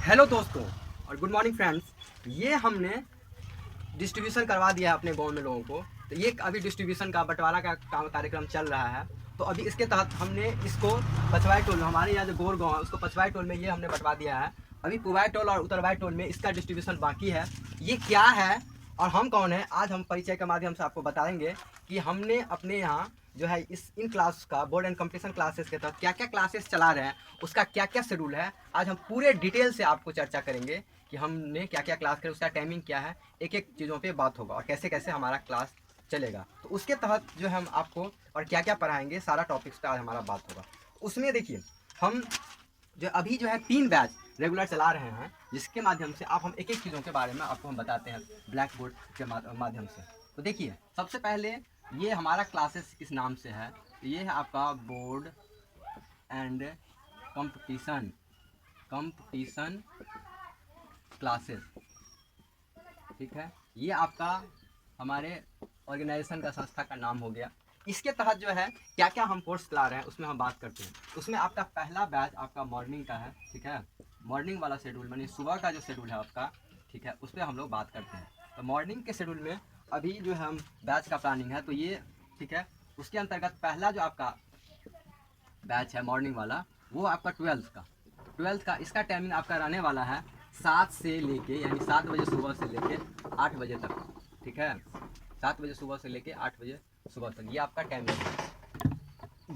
Hello दोस्तों और good morning friends. ये हमने डिस्ट्रीब्यूशन करवा दिया है अपने गांव में लोगों को। तो ये अभी डिस्ट्रीब्यूशन का बंटवारा का कार्यक्रम चल रहा है। तो अभी इसके तहत हमने इसको पचवाई टोल में, हमारे यहाँ जो गोर गाँव है उसको पचवाई टोल में ये हमने बंटवा दिया है। अभी पुवाई टोल और उत्तरवाई टोल में इसका डिस्ट्रीब्यूशन बाकी है। ये क्या है और हम कौन है, आज हम परिचय के माध्यम से आपको बताएंगे कि हमने अपने यहाँ जो है इन क्लास का बोर्ड एंड कंपटीशन क्लासेस के तहत क्या क्या क्लासेस चला रहे हैं, उसका क्या क्या शेड्यूल है। आज हम पूरे डिटेल से आपको चर्चा करेंगे कि हमने क्या क्या क्लास करे, उसका टाइमिंग क्या है, एक एक चीज़ों पे बात होगा और कैसे कैसे हमारा क्लास चलेगा। तो उसके तहत जो है हम आपको और क्या क्या पढ़ाएंगे, सारा टॉपिक्स पे आज हमारा बात होगा। उसमें देखिए हम जो अभी जो है 3 बैच रेगुलर चला रहे हैं, जिसके माध्यम से आप हम एक एक चीज़ों के बारे में आपको हम बताते हैं ब्लैक बोर्ड के माध्यम से। तो देखिए सबसे पहले ये हमारा क्लासेस किस नाम से है, तो ये है आपका बोर्ड एंड कंपटीशन क्लासेस, ठीक है। ये आपका हमारे ऑर्गेनाइजेशन का, संस्था का नाम हो गया। इसके तहत जो है क्या क्या हम कोर्स चला रहे हैं उसमें हम बात करते हैं। उसमें आपका पहला बैच आपका मॉर्निंग का है, ठीक है। मॉर्निंग वाला शेड्यूल मानी सुबह का जो शेड्यूल है आपका, ठीक है, उस पर हम लोग बात करते हैं। तो मॉर्निंग के शेड्यूल में अभी जो है हम बैच का प्लानिंग है, तो ये ठीक है। उसके अंतर्गत पहला जो आपका बैच है मॉर्निंग वाला, वो आपका 12th का इसका टाइमिंग आपका रहने वाला है 7 से लेके, यानी 7 बजे सुबह से लेके 8 बजे तक, ठीक है। 7 बजे सुबह से लेके 8 बजे सुबह तक ये आपका टाइमिंग है।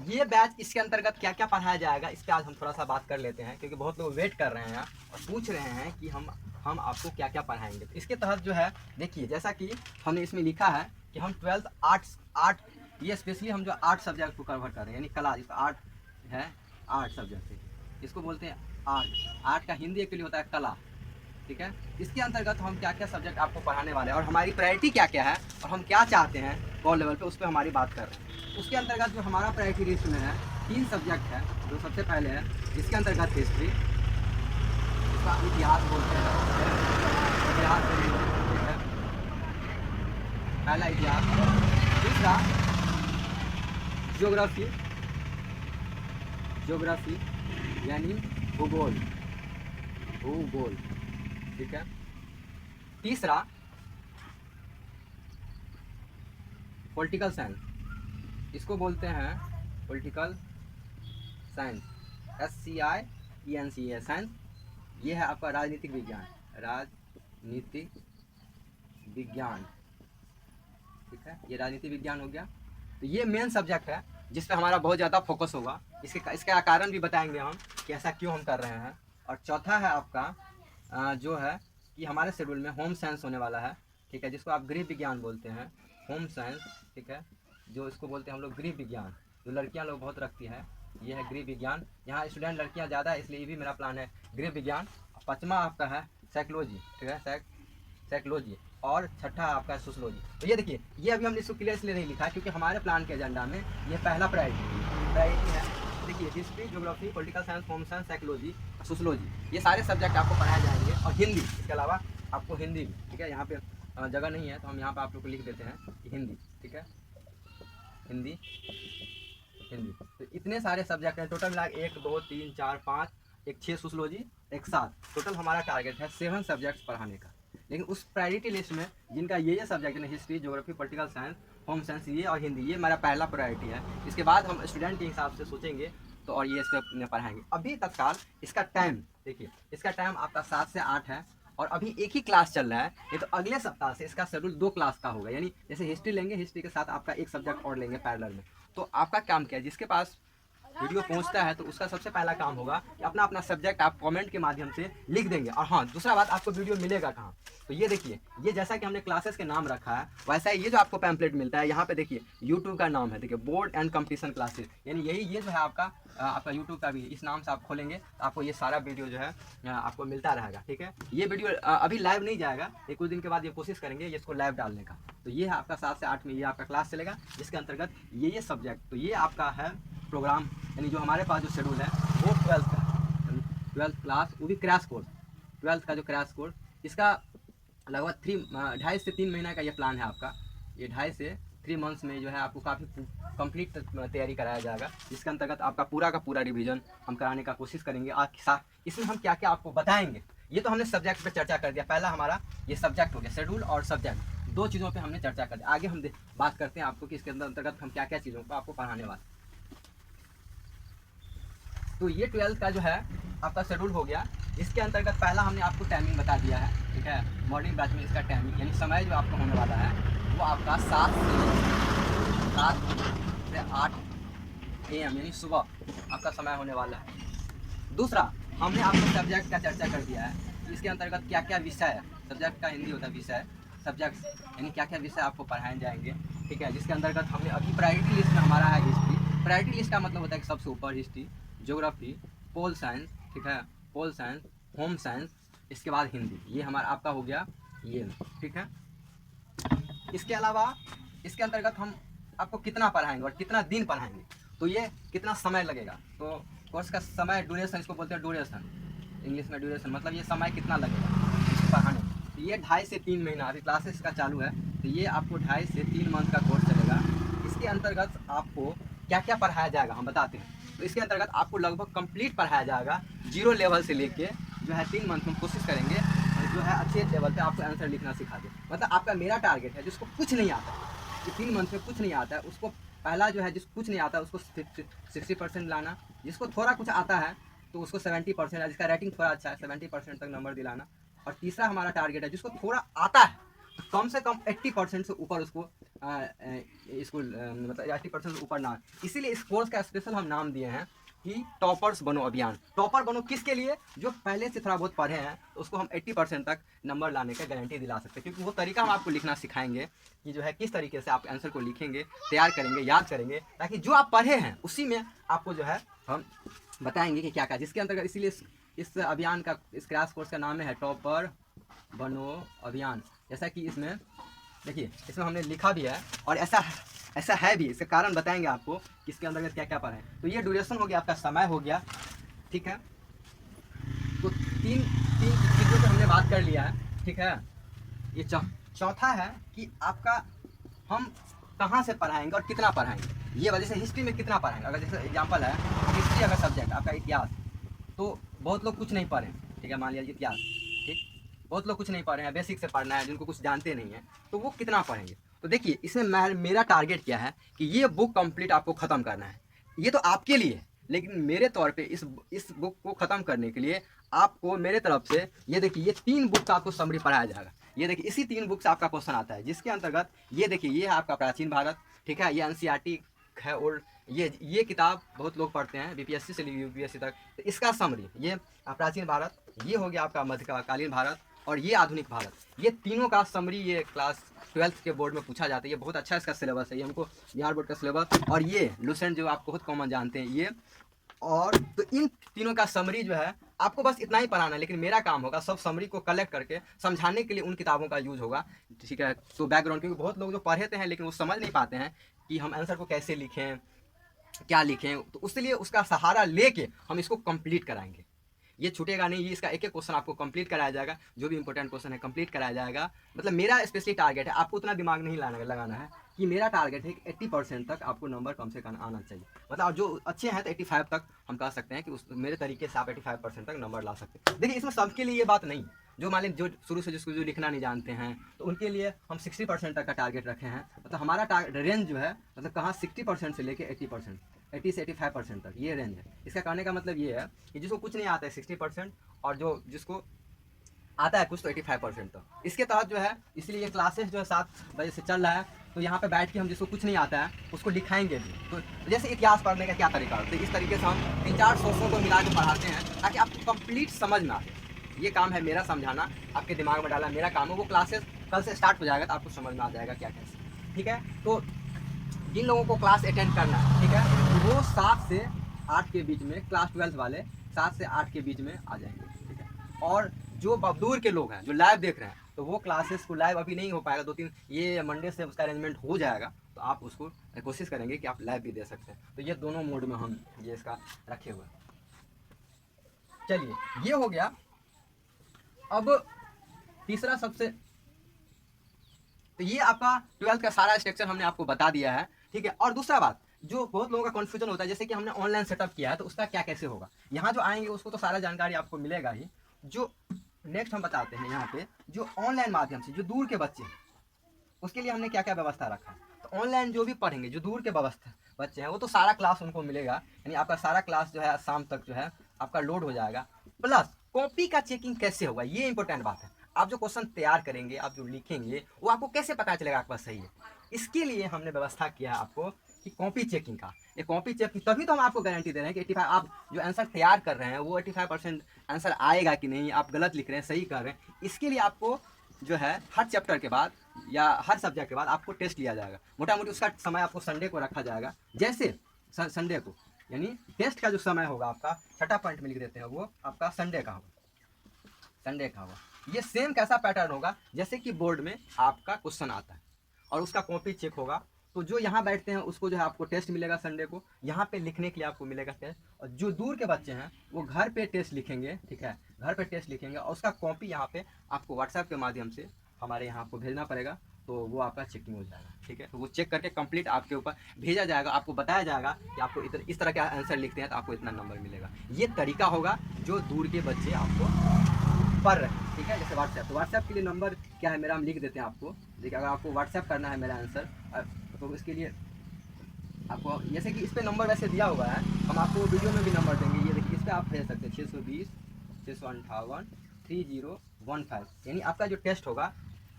ये बैच इसके अंतर्गत क्या क्या पढ़ाया जाएगा, इस पर आज हम थोड़ा सा बात कर लेते हैं, क्योंकि बहुत लोग वेट कर रहे हैं और पूछ रहे हैं कि हम आपको क्या क्या पढ़ाएंगे। तो इसके तहत जो है देखिए, जैसा कि हमने इसमें लिखा है कि हम 12th आर्ट, ये स्पेशली हम जो 8 सब्जेक्ट को कवर कर रहे हैं, यानी कला, इसका आर्ट है, 8 सब्जेक्ट है, इसको बोलते हैं आर्ट का हिंदी एक्चुअली होता है कला, ठीक है। इसके अंतर्गत हम क्या क्या सब्जेक्ट आपको पढ़ाने वाले हैं और हमारी प्रायोरिटी क्या क्या है और हम क्या चाहते हैं गॉल लेवल पे, उस पर हमारी बात कर रहे हैं। उसके अंतर्गत जो हमारा प्रायोरिटी लिस्ट में है 3 सब्जेक्ट है। जो सबसे पहले है इसके अंतर्गत हिस्ट्री, इसका इतिहास बोलते हैं, इतिहास है, पहला इतिहास। दूसरा ज्योग्राफी यानी भूगोल, ठीक है। तीसरा पॉलिटिकल साइंस, इसको बोलते हैं पॉलिटिकल साइंस, SCIENCE साइंस। ये है आपका राजनीतिक विज्ञान, ठीक है। ये राजनीतिक विज्ञान हो गया। तो ये मेन सब्जेक्ट है जिस पे हमारा बहुत ज़्यादा फोकस होगा। इसका कारण भी बताएंगे हम कि ऐसा क्यों हम कर रहे हैं। और चौथा है आपका जो है कि हमारे शेड्यूल में होम साइंस होने वाला है, ठीक है, जिसको आप गृह विज्ञान बोलते हैं, होम साइंस, ठीक है। जो इसको बोलते हैं हम लोग गृह विज्ञान, जो लड़कियां लोग बहुत रखती हैं, ये है गृह विज्ञान। यहाँ स्टूडेंट लड़कियां ज़्यादा है, इसलिए ये भी मेरा प्लान है गृह विज्ञान। 5वां आपका है साइकोलॉजी, ठीक है, साइकोलॉजी। और छठा आपका है सोशलॉजी। तो ये देखिए, ये अभी हमने इसको क्लियर इसलिए नहीं लिखा है क्योंकि हमारे प्लान के एजेंडा में ये पहला प्रायोरिटी है। देखिए history, geography, political science, home science, psychology, sociology, ये सारे सब्जेक्ट आपको पढ़ाए जाएंगे। और हिंदी, इसके अलावा आपको हिंदी भी, ठीक है। यहाँ पे जगह नहीं है तो हम यहाँ पे आप लोग को लिख देते हैं कि हिंदी, ठीक है, हिंदी। तो इतने सारे सब्जेक्ट हैं, टोटल मिला 1 2 3 4 5, एक 6 सोशलॉजी, एक 7, टोटल हमारा टारगेट है 7 सब्जेक्ट्स पढ़ाने का। लेकिन उस प्रायोरिटी लिस्ट में जिनका ये सब्जेक्ट है, history, geography, political science, home science, ये और हिंदी, ये हमारा पहला प्रायोरिटी है। इसके बाद हम स्टूडेंट के हिसाब से सोचेंगे तो और ये इस पर पढ़ाएंगे। अभी तत्काल इसका टाइम देखिए, इसका टाइम आपका 7 से 8 है और अभी एक ही क्लास चल रहा है। ये तो अगले सप्ताह से इसका शेड्यूल 2 क्लास का होगा, यानी जैसे हिस्ट्री लेंगे, हिस्ट्री के साथ आपका एक सब्जेक्ट और लेंगे पैरेलल में। तो आपका काम क्या है, जिसके पास वीडियो पहुंचता है तो उसका सबसे पहला काम होगा कि अपना अपना सब्जेक्ट आप कमेंट के माध्यम से लिख देंगे। और हाँ, दूसरा बात, आपको वीडियो मिलेगा कहाँ, तो ये देखिए, ये जैसा कि हमने क्लासेस के नाम रखा है वैसा ही ये जो आपको पैम्पलेट मिलता है, यहाँ पे देखिए यूट्यूब का नाम है, देखिए बोर्ड एंड कंपटीशन क्लासेस, यानी यही ये जो है आपका यूट्यूब का भी इस नाम से आप खोलेंगे तो आपको ये सारा वीडियो जो है आपको मिलता रहेगा, ठीक है। ये वीडियो अभी लाइव नहीं जाएगा, ये कुछ दिन के बाद ये कोशिश करेंगे ये इसको लाइव डालने का। तो ये है आपका 7 से 8 में ये आपका क्लास चलेगा, जिसके अंतर्गत ये सब्जेक्ट, तो ये आपका है प्रोग्राम, यानी जो हमारे पास जो शेड्यूल है वो 12th का, 12th क्लास, वो भी क्रैश कोर्स, 12th का जो क्रैश कोर्स, इसका लगभग 2.5 से 3 महीना का ये प्लान है आपका। ये 2.5 से 3 मंथ्स में जो है आपको काफ़ी कंप्लीट तैयारी कराया जाएगा, जिसके अंतर्गत आपका पूरा का पूरा रिवीजन हम कराने का कोशिश करेंगे। इसमें हम क्या क्या आपको बताएंगे, ये तो हमने सब्जेक्ट पे चर्चा कर दिया, पहला हमारा ये सब्जेक्ट हो गया, शेड्यूल और सब्जेक्ट, दो चीज़ों पे हमने चर्चा कर दी। आगे हम बात करते हैं आपको कि इसके अंतर्गत हम क्या क्या चीज़ों को आपको पढ़ाने वाले। तो ये 12th का जो है आपका शेड्यूल हो गया। इसके अंतर्गत पहला हमने आपको टाइमिंग बता दिया है, ठीक है, मॉर्निंग बैच में इसका टाइमिंग यानी समय जो आपका होने वाला है वो आपका 7 से 8 AM यानी सुबह आपका समय होने वाला है। दूसरा हमने आपको सब्जेक्ट का चर्चा कर दिया है कि इसके अंतर्गत क्या क्या विषय है, सब्जेक्ट का हिंदी होता है विषय, सब्जेक्ट यानी क्या क्या विषय आपको पढ़ाए जाएंगे, ठीक है, जिसके अंतर्गत हमने अभी प्रायोरिटी लिस्ट में हमारा है हिस्ट्री। प्रायोरिटी लिस्ट का मतलब होता है कि सबसे ऊपर हिस्ट्री, ज्योग्राफी, पोल साइंस, ठीक है, पोल साइंस, होम साइंस, इसके बाद हिंदी, ये हमारा आपका हो गया ये, ठीक है। इसके अलावा इसके अंतर्गत हम आपको कितना पढ़ाएंगे और कितना दिन पढ़ाएंगे, तो ये कितना समय लगेगा, तो कोर्स का समय ड्यूरेशन, इसको बोलते हैं ड्यूरेशन, इंग्लिश में ड्यूरेशन, मतलब ये समय कितना लगेगा इसको पढ़ाने। तो ये 2.5 से 3 महीना अभी क्लासेस का चालू है, तो ये आपको 2.5 से 3 मंथ का कोर्स चलेगा। इसके अंतर्गत आपको क्या क्या पढ़ाया जाएगा हम बताते हैं। तो इसके अंतर्गत आपको लगभग कंप्लीट पढ़ाया जाएगा, 0 लेवल से लेके जो है 3 मंथ में कोशिश करेंगे और जो है अच्छे लेवल पे आपको आंसर लिखना सिखा दे। मतलब आपका मेरा टारगेट है जिसको कुछ नहीं आता कि 3 मंथ में कुछ नहीं आता है उसको पहला जो है जिसको कुछ नहीं आता है उसको 60% लाना, जिसको थोड़ा कुछ आता है तो उसको 70%, जिसका रेटिंग थोड़ा अच्छा है 70% तक नंबर दिलाना। और तीसरा हमारा टारगेट है जिसको थोड़ा आता है तो कम से कम 80% से ऊपर उसको मतलब 80% से ऊपर ना। इसीलिए इस कोर्स का स्पेशल हम नाम दिए हैं कि टॉपर्स बनो अभियान। टॉपर बनो किसके लिए, जो पहले से थोड़ा बहुत पढ़े हैं तो उसको हम 80% तक नंबर लाने का गारंटी दिला सकते हैं, क्योंकि वो तरीका हम आपको लिखना सिखाएंगे कि जो है किस तरीके से आप आंसर को लिखेंगे, तैयार करेंगे, याद करेंगे, ताकि जो आप पढ़े हैं उसी में आपको जो है हम बताएंगे कि क्या क्या, जिसके अंतर्गत इसीलिए इस अभियान का, इस क्रैश कोर्स का नाम है टॉपर बनो अभियान। जैसा कि इसमें देखिए इसमें हमने लिखा भी है और ऐसा है भी, इसका कारण बताएंगे आपको कि इसके अंतर्गत क्या क्या पढ़ें। तो ये ड्यूरेशन हो गया, आपका समय हो गया, ठीक है। तो तीन चीज़ों पर हमने बात कर लिया है, ठीक है। ये चौथा है कि आपका हम कहाँ से पढ़ाएंगे और कितना पढ़ाएंगे। ये वजह से हिस्ट्री में कितना पढ़ाएंगे, अगर जैसे एग्जाम्पल है हिस्ट्री अगर सब्जेक्ट आपका इतिहास, तो बहुत लोग कुछ नहीं पढ़े, ठीक है, मान लिया इतिहास, ठीक, बहुत लोग कुछ नहीं पढ़ रहे हैं, बेसिक से पढ़ना है, जिनको कुछ जानते नहीं है तो वो कितना पढ़ेंगे। तो देखिए इसमें मेरा टारगेट क्या है कि ये बुक कंप्लीट आपको ख़त्म करना है। ये तो आपके लिए है, लेकिन मेरे तौर पे इस बुक को ख़त्म करने के लिए आपको मेरे तरफ से ये देखिए ये 3 बुक का आपको समरी पढ़ाया जाएगा। ये देखिए इसी 3 बुक से आपका क्वेश्चन आता है, जिसके अंतर्गत ये देखिए ये है आपका प्राचीन भारत, ठीक है, ये NCERT है और ये किताब बहुत लोग पढ़ते हैं BPSC से UPSC तक। तो इसका समरी ये प्राचीन भारत, ये हो गया आपका मध्यकालीन भारत और ये आधुनिक भारत, ये तीनों का समरी ये क्लास 12th के बोर्ड में पूछा जाता है। ये बहुत अच्छा इसका सिलेबस है, ये हमको बिहार बोर्ड का सिलेबस, और ये लुसेंट जो आप बहुत कॉमन जानते हैं ये, और तो इन तीनों का समरी जो है आपको बस इतना ही पढ़ाना है, लेकिन मेरा काम होगा सब समरी को कलेक्ट करके समझाने के लिए उन किताबों का यूज़ होगा, ठीक है। तो बैकग्राउंड, क्योंकि बहुत लोग जो पढ़ते हैं लेकिन वो समझ नहीं पाते हैं कि हम आंसर को कैसे लिखें, क्या लिखें, तो उसके उसका सहारा लेके हम इसको कंप्लीट कराएंगे। ये छूटेगा नहीं, ये इसका एक एक क्वेश्चन आपको कंप्लीट कराया जाएगा, जो भी इंपॉर्टेंट क्वेश्चन है कंप्लीट कराया जाएगा। मतलब मेरा स्पेशली टारगेट है, आपको उतना दिमाग नहीं लगाना है कि मेरा टारगेट है कि 80% तक आपको नंबर कम से कम आना चाहिए। मतलब जो अच्छे हैं तो 85 तक हम कह सकते हैं कि मेरे तरीके से आप 85% तक नंबर ला सकते हैं। देखिए इसमें सबके लिए ये बात नहीं, जो मान लीजिए जो शुरू से जिसको जो लिखना नहीं जानते हैं तो उनके लिए हम 60% तक का टारगेट रखे हैं। मतलब हमारा रेंज जो है मतलब कहाँ 60% से लेके 80%, 80 से 85% तक ये रेंज है। इसका कहने का मतलब ये है कि जिसको कुछ नहीं आता है 60%, और जिसको आता है कुछ तो 85% तक। इसके तहत जो है इसलिए ये क्लासेस जो है 7 बजे से चल रहा है, तो यहाँ पे बैठ के हम जिसको कुछ नहीं आता है उसको दिखाएंगे भी। तो जैसे इतिहास पढ़ने का क्या तरीका है, तो इस तरीके से हम 3-4 सोर्सों को मिला के पढ़ाते हैं ताकि आपको कंप्लीट समझ में आए। ये काम है मेरा समझाना, आपके दिमाग में डालना मेरा काम है। वो क्लासेस कल से स्टार्ट हो जाएगा तो आपको समझ में आ जाएगा क्या कैसे, ठीक है। तो जिन लोगों को क्लास अटेंड करना है, ठीक है, वो 7 से 8 के बीच में, क्लास 12 वाले 7 से 8 के बीच में आ जाएंगे, ठीक है। और जो दूर के लोग हैं जो लाइव देख रहे हैं तो वो क्लासेस को लाइव अभी नहीं हो पाएगा, 2-3 ये मंडे से उसका अरेंजमेंट हो जाएगा, तो आप उसको कोशिश करेंगे कि आप लाइव भी दे सकते हैं। तो ये दोनों मोड में हम ये इसका रखे हुए हैं। चलिए ये हो गया। अब तीसरा सबसे, तो ये आपका 12th का सारा स्ट्रक्चर हमने आपको बता दिया है, ठीक है। और दूसरा बात जो बहुत लोगों का कन्फ्यूजन होता है, जैसे कि हमने ऑनलाइन सेटअप किया है तो उसका क्या कैसे होगा, यहाँ जो आएंगे उसको तो सारा जानकारी आपको मिलेगा ही। जो नेक्स्ट हम बताते हैं यहाँ पे जो ऑनलाइन माध्यम से जो दूर के बच्चे हैं उसके लिए हमने क्या क्या व्यवस्था रखा है। तो ऑनलाइन जो भी पढ़ेंगे जो दूर के व्यवस्था बच्चे हैं वो तो सारा क्लास उनको मिलेगा, यानी आपका सारा क्लास जो है शाम तक जो है आपका लोड हो जाएगा। प्लस कॉपी का चेकिंग कैसे होगा ये इंपॉर्टेंट बात है। आप जो क्वेश्चन तैयार करेंगे, आप जो लिखेंगे, वो आपको कैसे पता चलेगा आपका सही है। इसके लिए हमने व्यवस्था किया है आपको कि कॉपी चेकिंग का। ये कॉपी चेकिंग तभी तो हम आपको गारंटी दे रहे हैं कि 85 आप जो आंसर तैयार कर रहे हैं वो 85% आंसर आएगा कि नहीं, आप गलत लिख रहे हैं सही कर रहे हैं। इसके लिए आपको जो है हर चैप्टर के बाद या हर सब्जेक्ट के बाद आपको टेस्ट लिया जाएगा। मोटा मोटी उसका समय आपको संडे को रखा जाएगा। जैसे संडे को यानी टेस्ट का जो समय होगा आपका छठा पॉइंट में लिख देते हैं, वो आपका संडे का होगा, संडे का होगा। ये सेम कैसा पैटर्न होगा जैसे कि बोर्ड में आपका क्वेश्चन आता है और उसका कॉपी चेक होगा। तो जो यहाँ बैठते हैं उसको जो है आपको टेस्ट मिलेगा संडे को, यहाँ पे लिखने के लिए आपको मिलेगा टेस्ट। और जो दूर के बच्चे हैं वो घर पे टेस्ट लिखेंगे, ठीक है, घर पे टेस्ट लिखेंगे और उसका कॉपी यहाँ पे आपको व्हाट्सएप के माध्यम से हमारे यहाँ आपको भेजना पड़ेगा। तो वो आपका चेकिंग हो जाएगा, ठीक है। तो वो चेक करके कंप्लीट आपके ऊपर भेजा जाएगा, आपको बताया जाएगा कि आपको इस तरह का आंसर लिखते हैं तो आपको इतना नंबर मिलेगा। ये तरीका होगा जो दूर के बच्चे आपको पढ़ रहे हैं, ठीक है। जैसे व्हाट्सएप, तो व्हाट्सएप के लिए नंबर क्या है मेरा, हम लिख देते हैं आपको। देखिए अगर आपको व्हाट्सएप करना है मेरा आंसर तो इसके लिए आपको जैसे कि इस पर नंबर वैसे दिया हुआ है, हम आपको वीडियो में भी नंबर देंगे। ये देखिए इस पर आप भेज सकते हैं 620 658 3015। यानी आपका जो टेस्ट होगा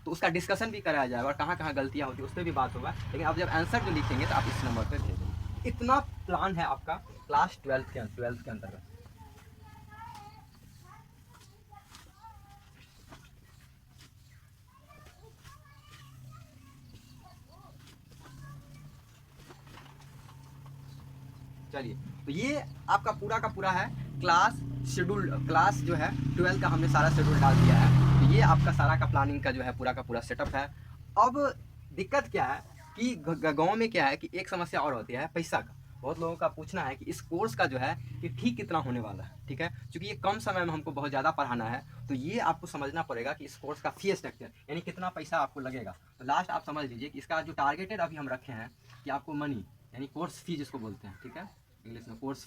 तो उसका डिस्कशन भी कराया जाएगा और कहाँ कहाँ गलतियाँ होती है उस पर भी बात होगा। लेकिन आप जब आंसर जो लिखेंगे तो आप इस नंबर पर भेजेंगे। इतना प्लान है आपका क्लास 12 के अंतर्गत। चलिए, तो ये आपका पूरा का पूरा है क्लास शेड्यूल। क्लास जो है 12 का हमने सारा शेड्यूल डाल दिया है। तो ये आपका सारा का प्लानिंग का जो है पूरा का पूरा सेटअप है। अब दिक्कत क्या है कि गाँव में क्या है कि एक समस्या और होती है पैसा का। बहुत लोगों का पूछना है कि इस कोर्स का जो है कि फी कितना होने वाला है, ठीक है। क्योंकि ये कम समय में हमको बहुत ज़्यादा पढ़ाना है तो ये आपको समझना पड़ेगा कि इस कोर्स का फी स्ट्रक्चर यानी कितना पैसा आपको लगेगा। तो लास्ट आप समझ लीजिए कि इसका जो टारगेटेड अभी हम रखे हैं कि आपको मनी यानी कोर्स फी जिसको बोलते हैं, ठीक है, इंग्लिश में कोर्स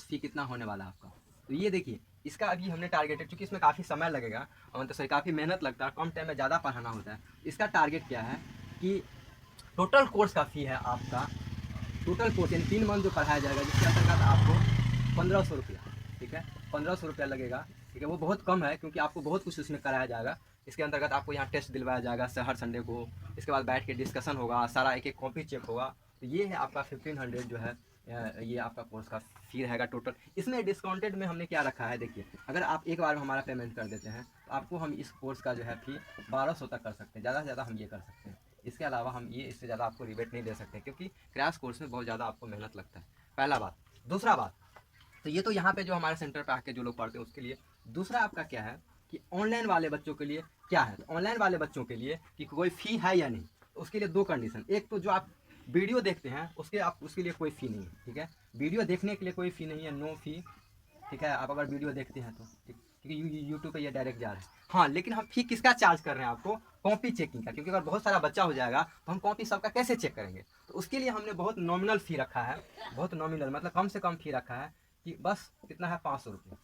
फी कितना होने वाला है आपका। तो ये देखिए इसका अभी हमने टारगेटेड, क्योंकि इसमें काफ़ी समय लगेगा और तो सही काफ़ी मेहनत लगता है, कम टाइम में ज़्यादा पढ़ाना होता है। इसका टारगेट क्या है कि टोटल कोर्स का फी है आपका, टोटल कोर्स यानी 3 मंथ जो पढ़ाया जाएगा जिसके अंतर्गत आपको 1500 रुपया, ठीक है, 1500 रुपया लगेगा, ठीक है। वो बहुत कम है क्योंकि आपको बहुत कुछ उसमें कराया जाएगा। इसके अंतर्गत आपको यहाँ टेस्ट दिलवाया जाएगा हर संडे को। इसके बाद बैठ के डिस्कशन होगा, सारा एक एक कॉपी चेक होगा। तो ये है आपका 1500 जो है ये आपका कोर्स का फी रहेगा टोटल। इसमें डिस्काउंटेड में हमने क्या रखा है, देखिए अगर आप एक बार में हमारा पेमेंट कर देते हैं तो आपको हम इस कोर्स का जो है फी 1200 तक कर सकते हैं, ज़्यादा से ज़्यादा हम ये कर सकते हैं। इसके अलावा हम ये इससे ज़्यादा आपको रिबेट नहीं दे सकते क्योंकि क्रैश कोर्स में बहुत ज़्यादा आपको मेहनत लगता है, पहला बात। दूसरा बात, तो ये तो यहाँ पे जो हमारे सेंटर पे आके जो लोग पढ़ते हैं उसके लिए। दूसरा आपका क्या है कि ऑनलाइन वाले बच्चों के लिए क्या है। तो ऑनलाइन वाले बच्चों के लिए कि कोई फ़ी है या नहीं, तो उसके लिए 2 कंडीशन। एक तो जो आप वीडियो देखते हैं उसके लिए कोई फ़ी नहीं है, ठीक है। वीडियो देखने के लिए कोई फ़ी नहीं है, नो फ़ी, ठीक है। आप अगर वीडियो देखते हैं तो ठीक, क्योंकि यूट्यूब पे ये डायरेक्ट जा रहा है। हाँ, लेकिन हम फी किसका चार्ज कर रहे हैं आपको, कॉपी चेकिंग का, क्योंकि अगर बहुत सारा बच्चा हो जाएगा तो हम कॉपी सबका कैसे चेक करेंगे। तो उसके लिए हमने बहुत नॉमिनल फ़ी रखा है, बहुत नॉमिनल मतलब कम से कम फ़ी रखा है कि बस कितना है 500 रुपये,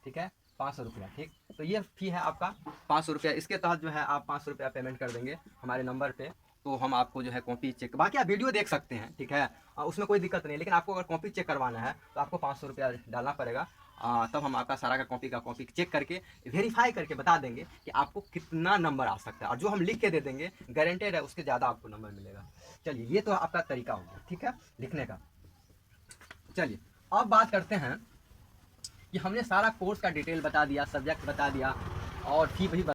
ठीक है, 500 रुपया, ठीक। तो ये फ़ी है आपका 500 रुपया। इसके तहत जो है आप 500 रुपया पेमेंट कर देंगे हमारे नंबर पे, तो हम आपको जो है कॉपी चेक, बाकी आप वीडियो देख सकते हैं, ठीक है, उसमें कोई दिक्कत नहीं। लेकिन आपको अगर कॉपी चेक करवाना है तो आपको 500 रुपया डालना पड़ेगा। तब हम आपका सारा का कॉपी चेक करके वेरीफाई करके बता देंगे कि आपको कितना नंबर आ सकता है, और जो हम लिख के दे देंगे गारंटेड है उसके ज़्यादा आपको नंबर मिलेगा। चलिए, ये तो आपका तरीका हो गया, ठीक है, लिखने का। चलिए अब बात करते हैं कि हमने सारा कोर्स का डिटेल बता दिया, सब्जेक्ट बता दिया और फी भी